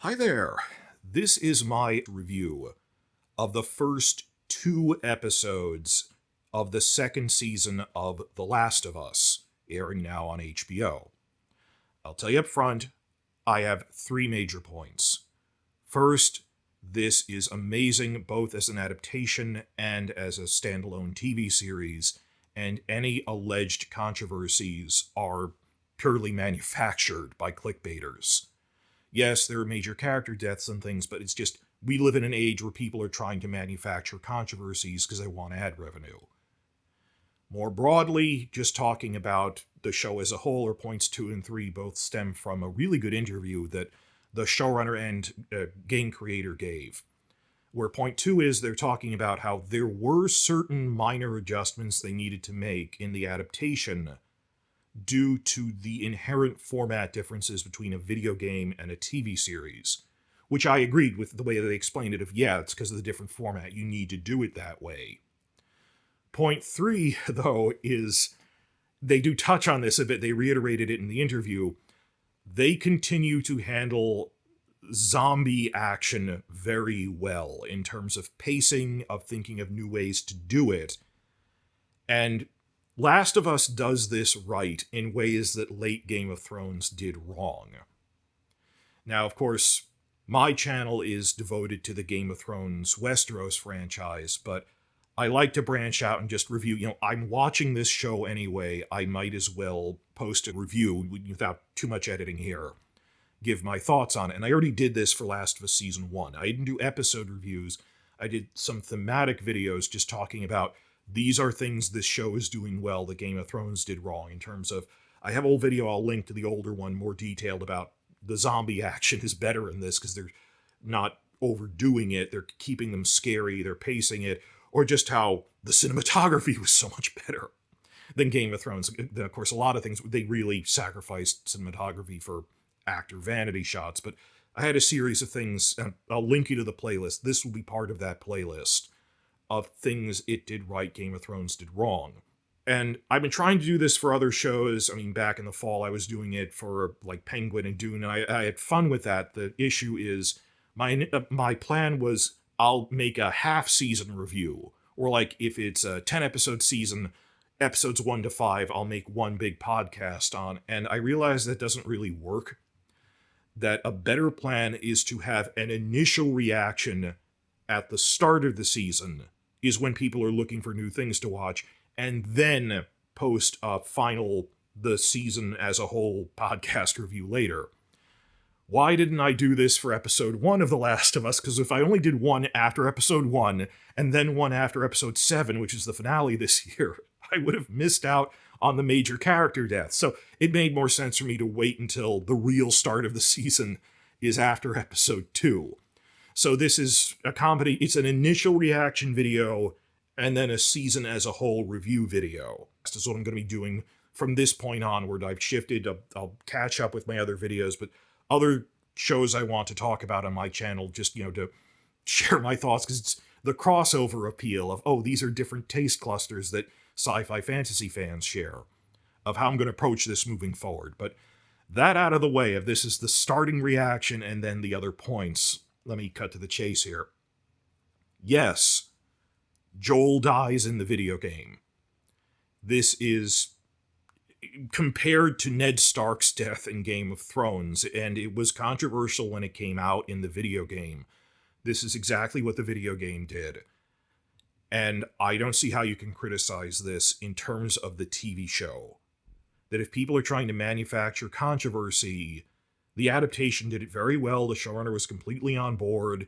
Hi there. This is my review of the first 2 episodes of the second season of The Last of Us, airing now on HBO. I'll tell you up front, I have 3 major points. First, this is amazing both as an adaptation and as a standalone TV series, and any alleged controversies are purely manufactured by clickbaiters. Yes, there are major character deaths and things, but it's just, we live in an age where people are trying to manufacture controversies because they want ad revenue. More broadly, just talking about the show as a whole, or points 2 and 3 both stem from a really good interview that the showrunner and game creator gave. Where point 2 is they're talking about how there were certain minor adjustments they needed to make in the adaptation due to the inherent format differences between a video game and a TV series, which I agreed with the way they explained it of, yeah, it's because of the different format, you need to do it that way. Point 3, though, is they do touch on this a bit, they reiterated it in the interview, they continue to handle zombie action very well in terms of pacing, of thinking of new ways to do it, and Last of Us does this right in ways that late Game of Thrones did wrong. Now, of course, my channel is devoted to the Game of Thrones Westeros franchise, but I like to branch out and just review. I'm watching this show anyway, I might as well post a review without too much editing here. Give my thoughts on it. And I already did this for Last of Us Season 1. I didn't do episode reviews. I did some thematic videos just talking about these are things this show is doing well that Game of Thrones did wrong, in terms of, I have a whole video, I'll link to the older one, more detailed about the zombie action is better in this because they're not overdoing it, they're keeping them scary, they're pacing it, or just how the cinematography was so much better than Game of Thrones. Of course, a lot of things, they really sacrificed cinematography for actor vanity shots, but I had a series of things, and I'll link you to the playlist. This will be part of that playlist of things it did right, Game of Thrones did wrong. And I've been trying to do this for other shows. I mean, back in the fall, I was doing it for like Penguin and Dune, and I had fun with that. The issue is, my plan was I'll make a half-season review, or like if it's a 10-episode season, episodes 1 to 5, I'll make one big podcast on, and I realized that doesn't really work. That a better plan is to have an initial reaction at the start of the season, is when people are looking for new things to watch, and then post a final, the season as a whole podcast review later. Why didn't I do this for episode 1 of The Last of Us? Because if I only did one after episode 1, and then one after episode 7, which is the finale this year, I would have missed out on the major character deaths. So it made more sense for me to wait until the real start of the season is after episode 2. So this is a comedy, it's an initial reaction video, and then a season as a whole review video. This is what I'm going to be doing from this point onward. I've shifted, I'll catch up with my other videos, but other shows I want to talk about on my channel, just, to share my thoughts, because it's the crossover appeal of, oh, these are different taste clusters that sci-fi fantasy fans share, of how I'm going to approach this moving forward. But that out of the way, if this is the starting reaction and then the other points, let me cut to the chase here. Yes, Joel dies in the video game. This is compared to Ned Stark's death in Game of Thrones, and it was controversial when it came out in the video game. This is exactly what the video game did. And I don't see how you can criticize this in terms of the TV show. That if people are trying to manufacture controversy, the adaptation did it very well. The showrunner was completely on board.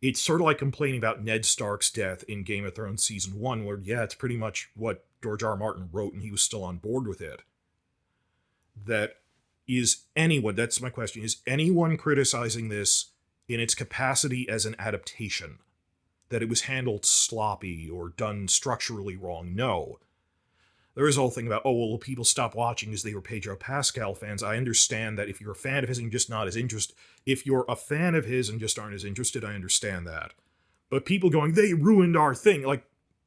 It's sort of like complaining about Ned Stark's death in Game of Thrones Season 1, where, yeah, it's pretty much what George R. R. Martin wrote, and he was still on board with it. That's my question, is anyone criticizing this in its capacity as an adaptation? That it was handled sloppy or done structurally wrong? No. There is a whole thing about, oh, well, people stopped watching because they were Pedro Pascal fans. I understand that if you're a fan of his and just not as interested, if you're a fan of his and just aren't as interested, I understand that. But people going, they ruined our thing. Like,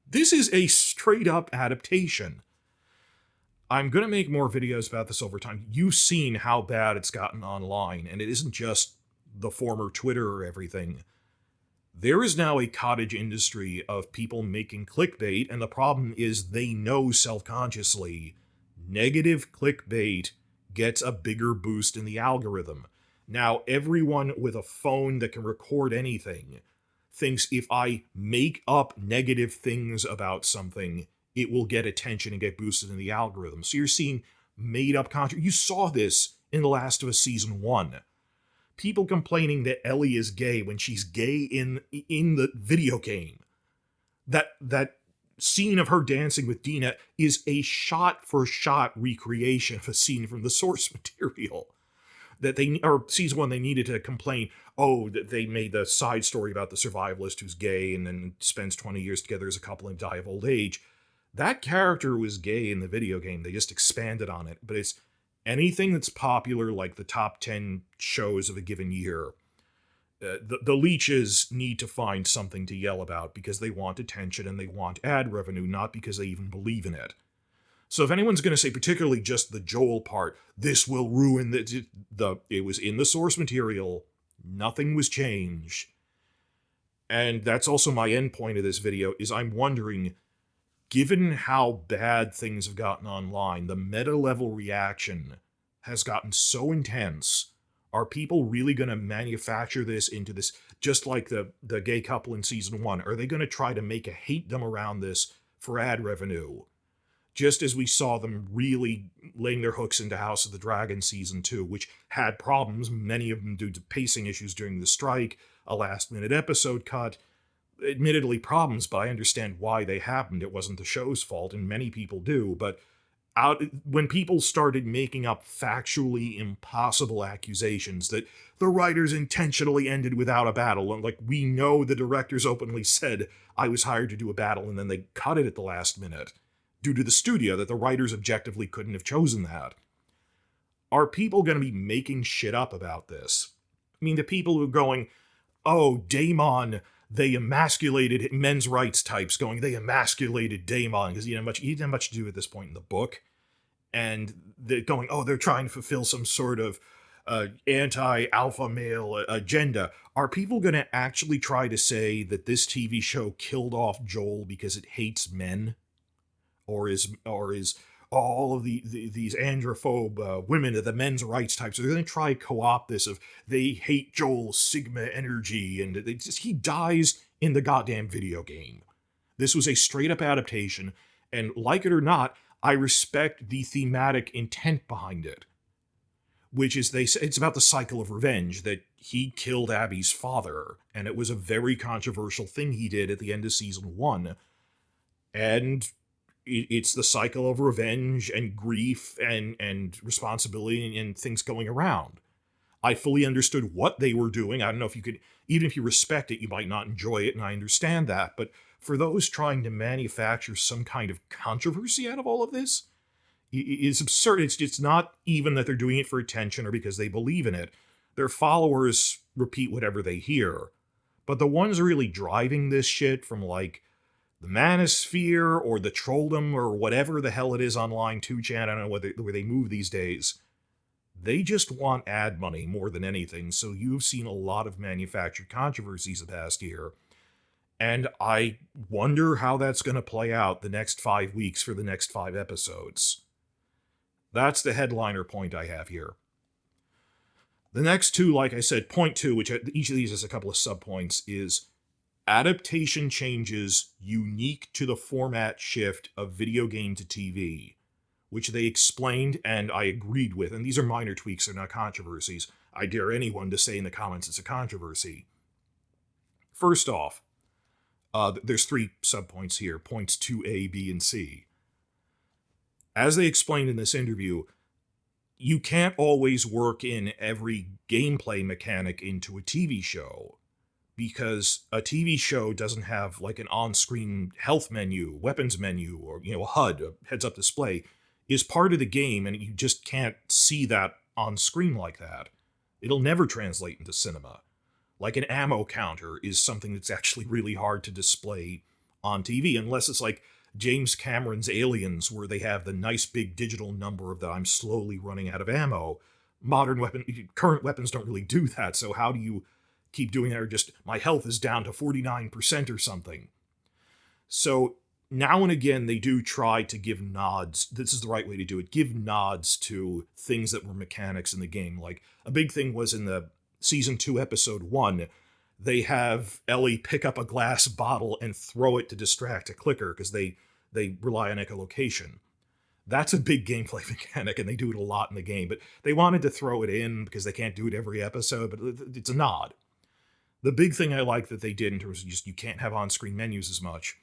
this is a straight up adaptation. I'm going to make more videos about this over time. You've seen how bad it's gotten online, and it isn't just the former Twitter or everything, there is now a cottage industry of people making clickbait, and the problem is they know self-consciously negative clickbait gets a bigger boost in the algorithm. Now, everyone with a phone that can record anything thinks if I make up negative things about something, it will get attention and get boosted in the algorithm. So you're seeing made-up content. You saw this in The Last of Us Season 1. People complaining that Ellie is gay when she's gay in the video game. That scene of her dancing with Dina is a shot-for-shot recreation of a scene from the source material. That Season 1, they needed to complain, that they made the side story about the survivalist who's gay and then spends 20 years together as a couple and die of old age. That character was gay in the video game. They just expanded on it. But it's anything that's popular, like the top 10 shows of a given year. The leeches need to find something to yell about because they want attention and they want ad revenue, not because they even believe in it. So if anyone's going to say, particularly just the Joel part, this will ruin it was in the source material, nothing was changed. And that's also my end point of this video, is I'm wondering, given how bad things have gotten online, the meta-level reaction has gotten so intense, are people really going to manufacture this into this, just like the gay couple in Season 1? Are they going to try to make a hatedom around this for ad revenue? Just as we saw them really laying their hooks into House of the Dragon Season 2, which had problems, many of them due to pacing issues during the strike, a last-minute episode cut. Admittedly problems, but I understand why they happened. It wasn't the show's fault, and many people do, but when people started making up factually impossible accusations that the writers intentionally ended without a battle, and like, we know the directors openly said, I was hired to do a battle, and then they cut it at the last minute, due to the studio, that the writers objectively couldn't have chosen that. Are people going to be making shit up about this? I mean, the people who are going, Daemon, they emasculated men's rights types, they emasculated Daemon, because he didn't have much to do at this point in the book. And they're going, they're trying to fulfill some sort of anti-alpha male agenda. Are people going to actually try to say that this TV show killed off Joel because it hates men? Or is all of these androphobe women of the men's rights types, they're going to try co-opt this of they hate Joel's Sigma energy, and he dies in the goddamn video game. This was a straight-up adaptation, and like it or not, I respect the thematic intent behind it, which is it's about the cycle of revenge, that he killed Abby's father, and it was a very controversial thing he did at the end of Season 1, and it's the cycle of revenge and grief and responsibility and things going around. I fully understood what they were doing. I don't know if you could, even if you respect it, you might not enjoy it, and I understand that. But for those trying to manufacture some kind of controversy out of all of this, it's absurd. It's not even that they're doing it for attention or because they believe in it. Their followers repeat whatever they hear. But the ones really driving this shit from like the Manosphere or the Trolldom or whatever the hell it is online, 2chan, I don't know where they move these days, they just want ad money more than anything. So you've seen a lot of manufactured controversies the past year, and I wonder how that's going to play out the next 5 weeks for the next 5 episodes. That's the headliner point I have here. The next two, like I said, point 2, which each of these has a couple of subpoints, is adaptation changes unique to the format shift of video game to TV, which they explained and I agreed with. And these are minor tweaks, they're not controversies. I dare anyone to say in the comments it's a controversy. First off, there's 3 subpoints here, points 2A, B, and C. As they explained in this interview, you can't always work in every gameplay mechanic into a TV show, because a TV show doesn't have like an on-screen health menu, weapons menu, or a HUD, a heads-up display, is part of the game, and you just can't see that on screen like that. It'll never translate into cinema. Like an ammo counter is something that's actually really hard to display on TV, unless it's like James Cameron's Aliens, where they have the nice big digital number of that I'm slowly running out of ammo. current weapons don't really do that, so how do you keep doing that? Or just, my health is down to 49% or something. So now and again, they do try to give nods. This is the right way to do it. Give nods to things that were mechanics in the game. Like, a big thing was in the Season 2, Episode 1, they have Ellie pick up a glass bottle and throw it to distract a clicker, because they rely on echolocation. That's a big gameplay mechanic, and they do it a lot in the game, but they wanted to throw it in because they can't do it every episode, but it's a nod. The big thing I like that they did in terms of just you can't have on-screen menus as much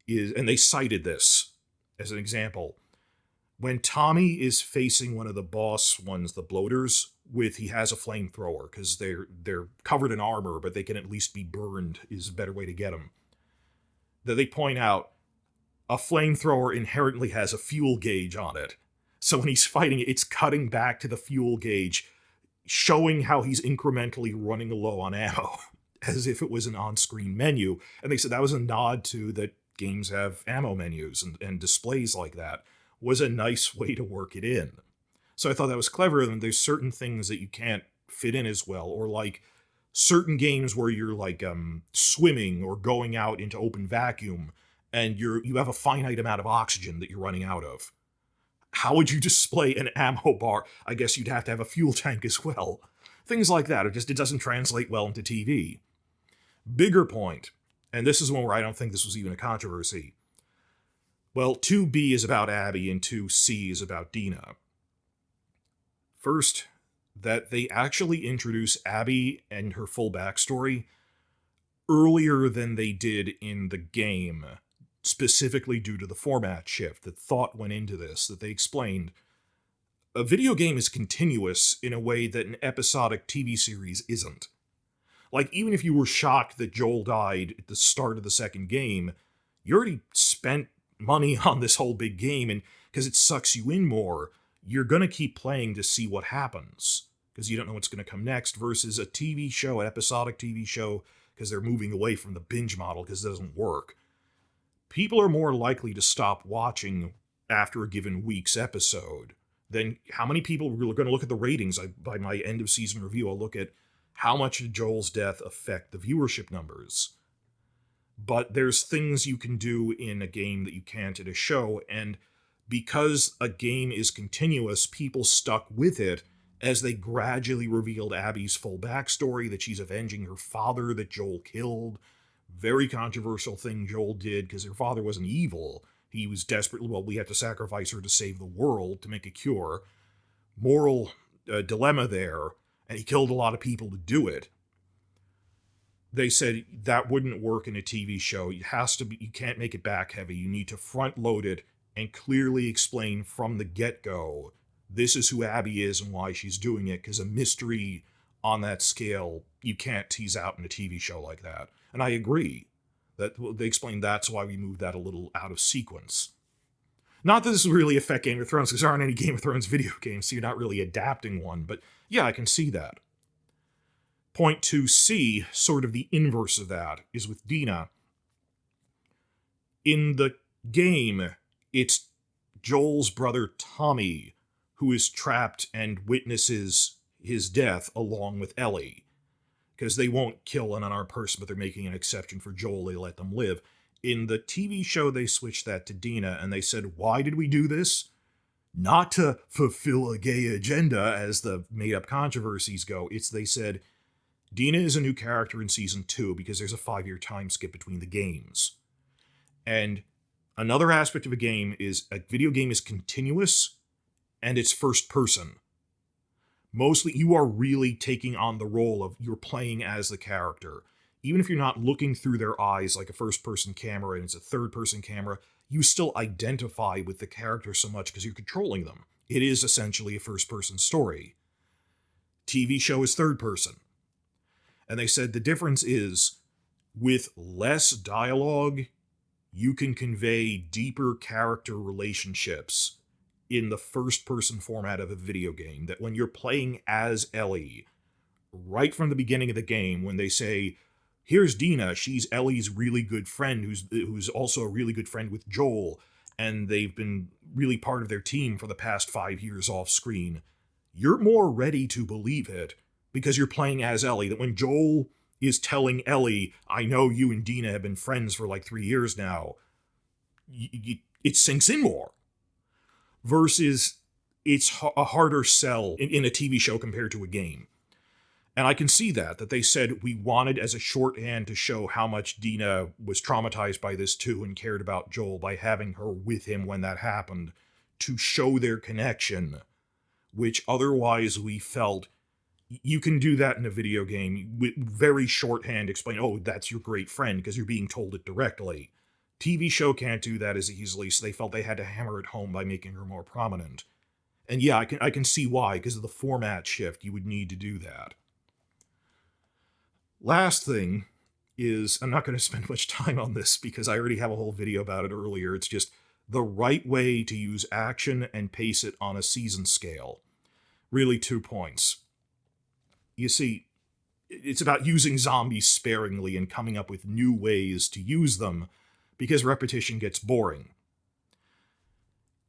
is, and they cited this as an example, when Tommy is facing one of the boss ones, the bloaters, he has a flamethrower, because they're covered in armor, but they can at least be burned, is a better way to get them. That they point out, a flamethrower inherently has a fuel gauge on it. So when he's fighting it, it's cutting back to the fuel gauge, showing how he's incrementally running low on ammo, as if it was an on-screen menu. And they said that was a nod to that games have ammo menus and displays like that. Was a nice way to work it in. So I thought that was clever, and there's certain things that you can't fit in as well, or like certain games where you're like swimming or going out into open vacuum, and you have a finite amount of oxygen that you're running out of. How would you display an ammo bar? I guess you'd have to have a fuel tank as well. Things like that. It doesn't translate well into TV. Bigger point, and this is one where I don't think this was even a controversy. Well, 2B is about Abby and 2C is about Dina. First, that they actually introduce Abby and her full backstory earlier than they did in the game, specifically due to the format shift. That thought went into this, that they explained. A video game is continuous in a way that an episodic TV series isn't. Like, even if you were shocked that Joel died at the start of the second game, you already spent money on this whole big game, and because it sucks you in more, you're going to keep playing to see what happens, because you don't know what's going to come next, versus a TV show, an episodic TV show, because they're moving away from the binge model because it doesn't work. People are more likely to stop watching after a given week's episode. Then how many people are going to look at the ratings? By my end of season review, I'll look at how much did Joel's death affect the viewership numbers. But there's things you can do in a game that you can't in a show, and because a game is continuous, people stuck with it as they gradually revealed Abby's full backstory, that she's avenging her father that Joel killed. Very controversial thing Joel did, because her father wasn't evil. He was desperately, we have to sacrifice her to save the world, to make a cure. Moral dilemma there, and he killed a lot of people to do it. They said that wouldn't work in a TV show. It has to be, you can't make it back heavy. You need to front load it and clearly explain from the get-go, this is who Abby is and why she's doing it, because a mystery on that scale, you can't tease out in a TV show like that. And I agree that they explained that's why we moved that a little out of sequence. Not that this will really affect Game of Thrones, because there aren't any Game of Thrones video games, so you're not really adapting one, but yeah, I can see that. Point 2C, sort of the inverse of that, is with Dina. In the game, it's Joel's brother Tommy who is trapped and witnesses his death along with Ellie. Because they won't kill an unarmed person, but they're making an exception for Joel. They let them live. In the TV show, they switched that to Dina, and they said, why did we do this? Not to fulfill a gay agenda, as the made-up controversies go. They said, Dina is a new character in Season 2 because there's a 5-year time skip between the games. And another aspect of a game is a video game is continuous and it's first person. Mostly you are really taking on the role of you're playing as the character. Even if you're not looking through their eyes like a first-person camera and it's a third-person camera, you still identify with the character so much because you're controlling them. It is essentially a first-person story. TV show is third-person. And they said the difference is, with less dialogue, you can convey deeper character relationships in the first-person format of a video game. That when you're playing as Ellie, right from the beginning of the game, when they say, here's Dina, she's Ellie's really good friend, who's also a really good friend with Joel, and they've been really part of their team for the past 5 years off-screen, you're more ready to believe it because you're playing as Ellie. That when Joel is telling Ellie, I know you and Dina have been friends for like 3 years now, it sinks in more. Versus it's a harder sell in a TV show compared to a game. And I can see that they said we wanted as a shorthand to show how much Dina was traumatized by this too and cared about Joel by having her with him when that happened, to show their connection, which otherwise we felt you can do that in a video game with very shorthand, explain, oh, that's your great friend, because you're being told it directly. TV show can't do that as easily, so they felt they had to hammer it home by making her more prominent. And yeah, I can see why, because of the format shift, you would need to do that. Last thing is, I'm not going to spend much time on this because I already have a whole video about it earlier. It's just the right way to use action and pace it on a season scale. Really 2 points. You see, it's about using zombies sparingly and coming up with new ways to use them because repetition gets boring.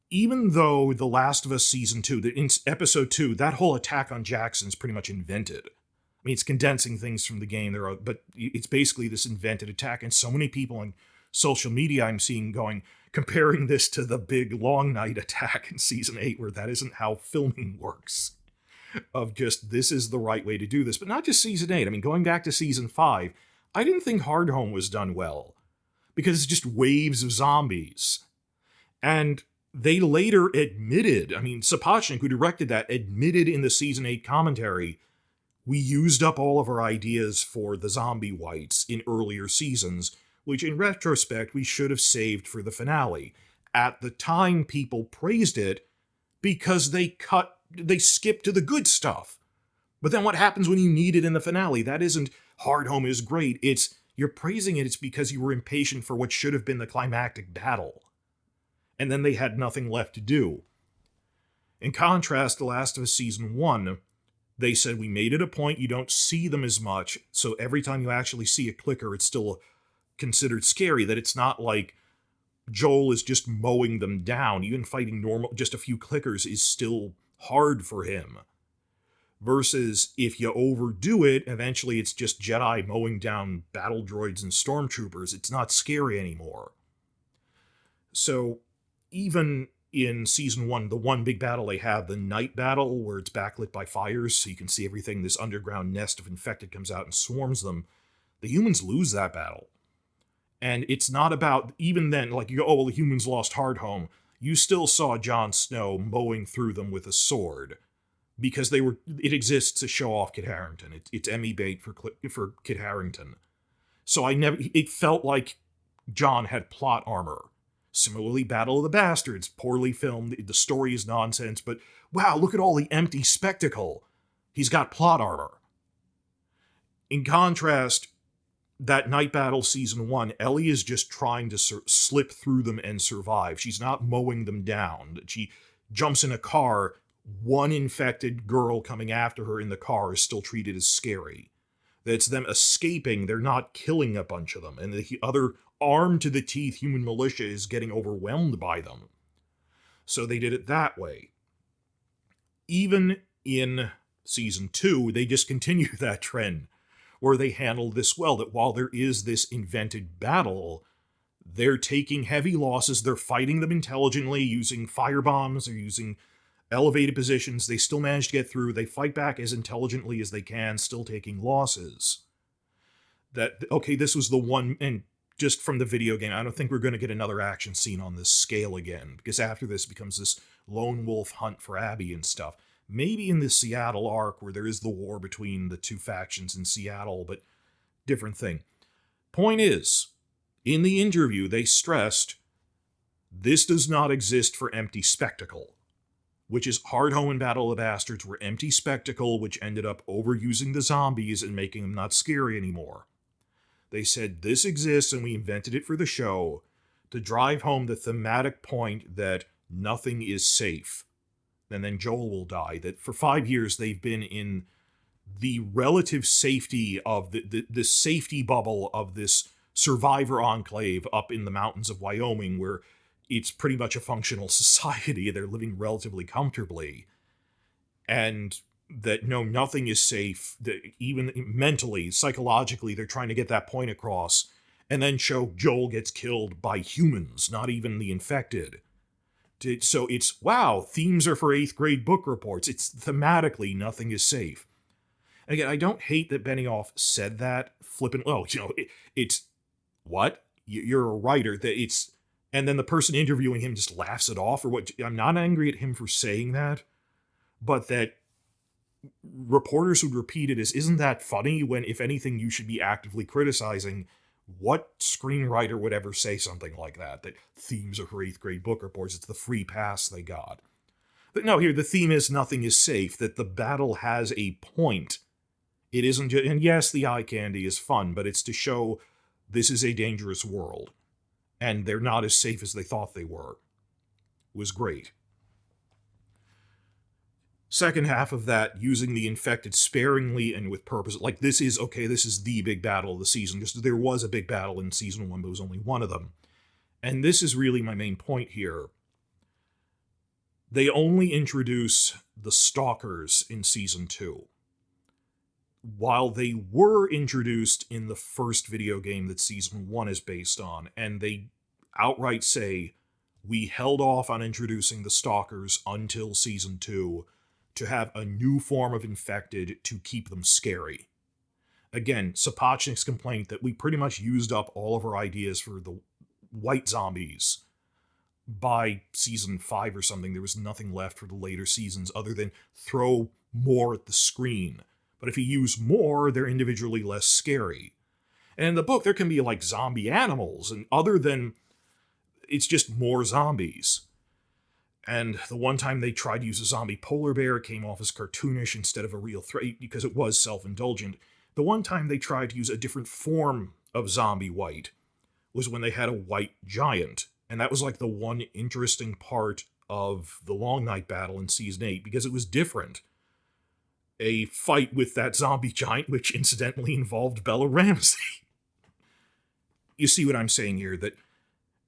Even though The Last of Us Season 2, in Episode 2, that whole attack on Jackson's pretty much invented. I mean, it's condensing things from the game, but it's basically this invented attack, and so many people on social media I'm seeing comparing this to the big Long Night attack in Season 8, where that isn't how filming works. Of just, this is the right way to do this. But not just Season 8. I mean, going back to Season 5, I didn't think Hardhome was done well, because it's just waves of zombies. And they later admitted, I mean, Sapochnik, who directed that, admitted in the Season 8 commentary, we used up all of our ideas for the zombie whites in earlier seasons, which in retrospect we should have saved for the finale. At the time, people praised it because they skipped to the good stuff. But then what happens when you need it in the finale? That isn't Hardhome is great. You're praising it's because you were impatient for what should have been the climactic battle. And then they had nothing left to do. In contrast, The Last of Us Season 1, they said, we made it a point you don't see them as much, so every time you actually see a clicker, it's still considered scary, that it's not like Joel is just mowing them down. Even fighting just a few clickers is still hard for him. Versus, if you overdo it, eventually it's just Jedi mowing down battle droids and stormtroopers. It's not scary anymore. So, even in Season 1, the one big battle they have, the night battle, where it's backlit by fires, so you can see everything, this underground nest of infected comes out and swarms them, the humans lose that battle. And it's not about, even then, like you go, oh, well, the humans lost Hardhome. You still saw Jon Snow mowing through them with a sword. Because it exists to show off Kit Harington. It's Emmy bait for Kit Harington. So it felt like Jon had plot armor. Similarly, Battle of the Bastards, poorly filmed, the story is nonsense, but wow, look at all the empty spectacle. He's got plot armor. In contrast, that night battle Season 1, Ellie is just trying to slip through them and survive. She's not mowing them down. She jumps in a car, one infected girl coming after her in the car is still treated as scary. That's them escaping, they're not killing a bunch of them, and the other armed to the teeth human militia is getting overwhelmed by them. So they did it that way. Even in Season 2, they just continue that trend, where they handle this well, that while there is this invented battle, they're taking heavy losses, they're fighting them intelligently, using firebombs, they're using elevated positions, they still manage to get through, they fight back as intelligently as they can, still taking losses. Okay, this was the one, and just from the video game, I don't think we're going to get another action scene on this scale again, because after this becomes this lone wolf hunt for Abby and stuff. Maybe in the Seattle arc, where there is the war between the two factions in Seattle, but different thing. Point is, in the interview, they stressed, this does not exist for empty spectacle. Which is Hardhome and Battle of the Bastards were empty spectacle, which ended up overusing the zombies and making them not scary anymore. They said, this exists and we invented it for the show to drive home the thematic point that nothing is safe. And then Joel will die. That for 5 years they've been in the relative safety of the safety bubble of this survivor enclave up in the mountains of Wyoming, where it's pretty much a functional society. They're living relatively comfortably. and that no, nothing is safe, that even mentally, psychologically, they're trying to get that point across, and then show Joel gets killed by humans, not even the infected. So it's, wow, themes are for 8th grade book reports. It's thematically, nothing is safe. And again, I don't hate that Benioff said that flippant. Oh, it's what? You're a writer. That it's, and then the person interviewing him just laughs it off, or what? I'm not angry at him for saying that, but that reporters would repeat it as, isn't that funny, when if anything you should be actively criticizing. What screenwriter would ever say something like that themes are for 8th grade book reports? It's the free pass they got. But no, here the theme is nothing is safe, that the battle has a point. It isn't just, and yes, the eye candy is fun, but it's to show this is a dangerous world, and they're not as safe as they thought they were. It was great. Second half of that, using the infected sparingly and with purpose. Like, this is the big battle of the season. Just there was a big battle in season 1, but it was only one of them. And this is really my main point here. They only introduce the stalkers in season 2. While they were introduced in the first video game that season 1 is based on, and they outright say, we held off on introducing the stalkers until season 2 to have a new form of infected to keep them scary. Again, Sapochnik's complaint that we pretty much used up all of our ideas for the white zombies. By season 5 or something, there was nothing left for the later seasons other than throw more at the screen. But if you use more, they're individually less scary. And in the book, there can be like zombie animals, and other than, it's just more zombies. And the one time they tried to use a zombie polar bear, it came off as cartoonish instead of a real threat, because it was self-indulgent. The one time they tried to use a different form of zombie white was when they had a white giant. And that was like the one interesting part of the Long Night battle in season 8, because it was different. A fight with that zombie giant, which incidentally involved Bella Ramsey. You see what I'm saying here, that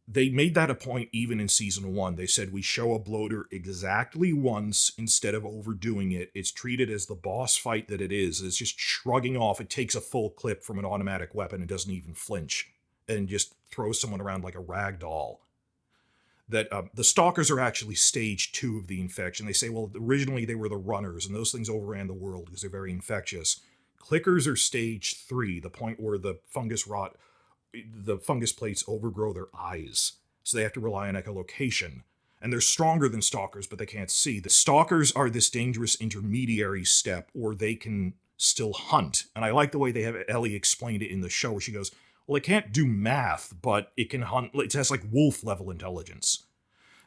they made that a point even in season 1. They said, we show a bloater exactly once instead of overdoing it. It's treated as the boss fight that it is. It's just shrugging off. It takes a full clip from an automatic weapon and doesn't even flinch, and just throws someone around like a rag doll. That the stalkers are actually stage 2 of the infection. They say, well, originally they were the runners, and those things overran the world because they're very infectious. Clickers are stage 3, the point where the fungus plates overgrow their eyes, so they have to rely on echolocation. And they're stronger than stalkers, but they can't see. The stalkers are this dangerous intermediary step, or they can still hunt. And I like the way they have Ellie explained it in the show, where she goes, well, it can't do math, but it can hunt. It has like wolf-level intelligence.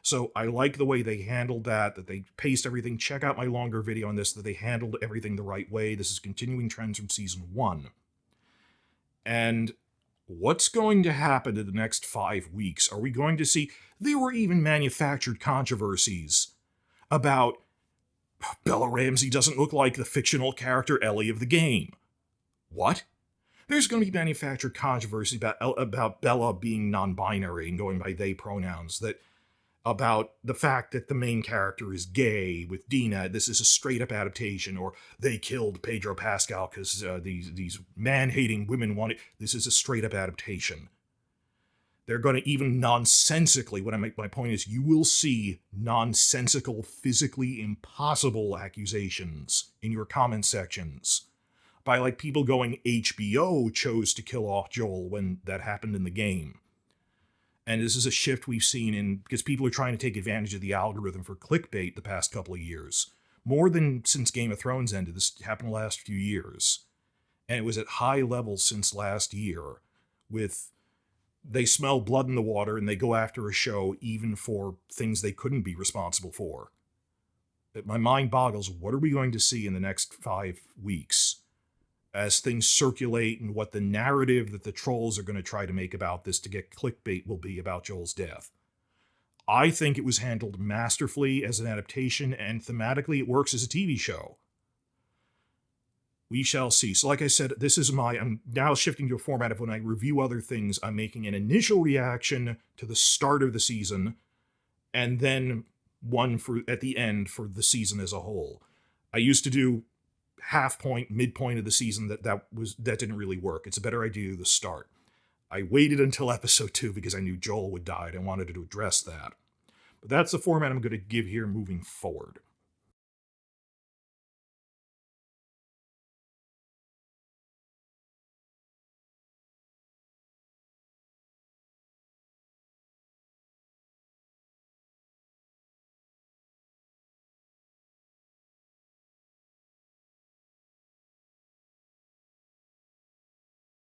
So I like the way they handled that they paced everything. Check out my longer video on this, that they handled everything the right way. This is continuing trends from season 1. And what's going to happen in the next 5 weeks? Are we going to see... There were even manufactured controversies about Bella Ramsey doesn't look like the fictional character Ellie of the game. What? There's going to be manufactured controversy about Bella being non-binary and going by they pronouns, about the fact that the main character is gay with Dina. This is a straight-up adaptation, or they killed Pedro Pascal because these man-hating women want it. This is a straight-up adaptation. They're going to even nonsensically, my point is, you will see nonsensical, physically impossible accusations in your comment sections by like people going, HBO chose to kill off Joel when that happened in the game. And this is a shift we've seen because people are trying to take advantage of the algorithm for clickbait the past couple of years. More than since Game of Thrones ended. This happened the last few years. And it was at high levels since last year, with they smell blood in the water and they go after a show even for things they couldn't be responsible for. My mind boggles. What are we going to see in the next 5 weeks as things circulate, and what the narrative that the trolls are going to try to make about this to get clickbait will be about Joel's death? I think it was handled masterfully as an adaptation, and thematically it works as a TV show. We shall see. So like I said, I'm now shifting to a format of when I review other things, I'm making an initial reaction to the start of the season, and then one at the end for the season as a whole. I used to do half point, midpoint of the season. That didn't really work. It's a better idea to do the start. I waited until episode 2 because I knew Joel would die and I wanted to address that. But that's the format I'm going to give here moving forward.